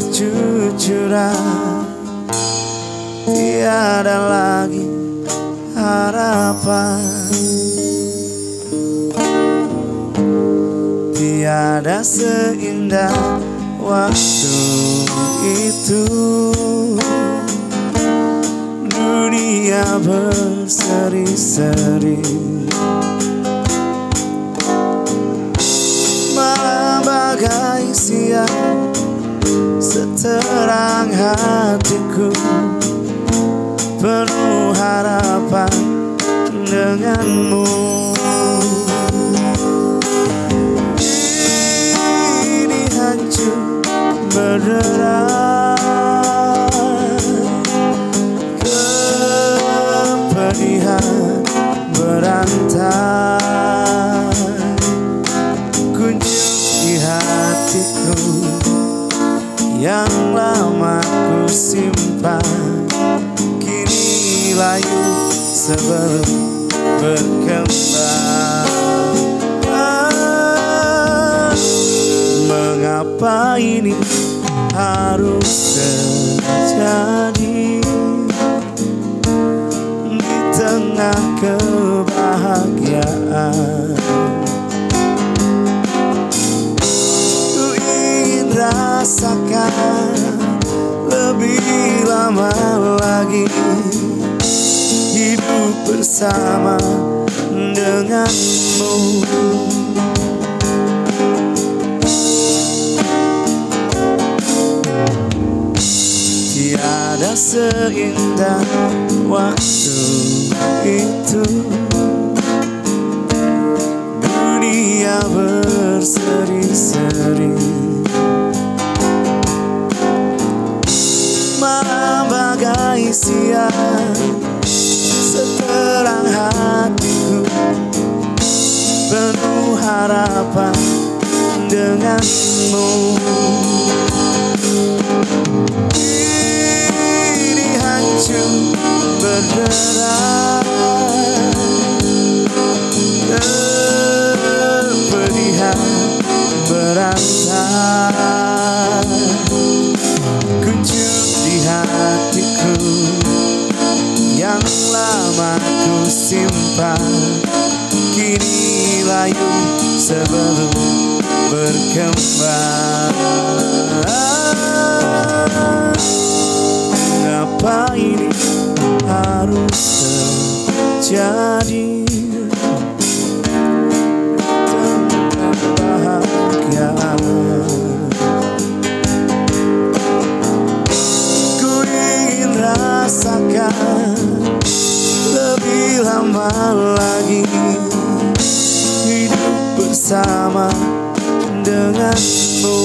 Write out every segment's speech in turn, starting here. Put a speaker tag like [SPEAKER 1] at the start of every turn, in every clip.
[SPEAKER 1] kejujuran, tiada lagi harapan. Tiada seindah waktu itu, dunia berseri-seri, malam bagai siang seterang hatiku, penuh harapan denganmu. Ini hancur berderai, kepedihan berantai, kuncup di hatiku yang lama ku simpan, kini layu sebelum berkembang. Mengapa ini harus terjadi di tengah kebahagiaan? Ku ingin rasakan lebih lama lagi hidup bersama denganmu. Tiada seindah waktu itu, dunia berseri-seri, malam bagai siang seterang hatiku, penuh harapan denganmu. Ini hancur berderai, kepedihan berantai, kuncup di hatiku yang lama ku simpan, kini layu sebelum berkembang. Mengapa ini harus terjadi tengah kebahagiaan? Ku ingin rasakan lebih lama lagi hidup bersama denganmu.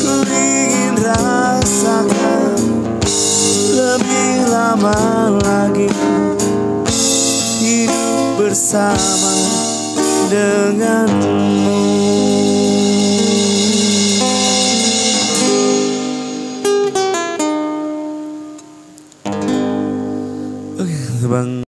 [SPEAKER 1] Ku ingin rasakan lebih lama lagi hidup bersama denganmu. Oke, Bang.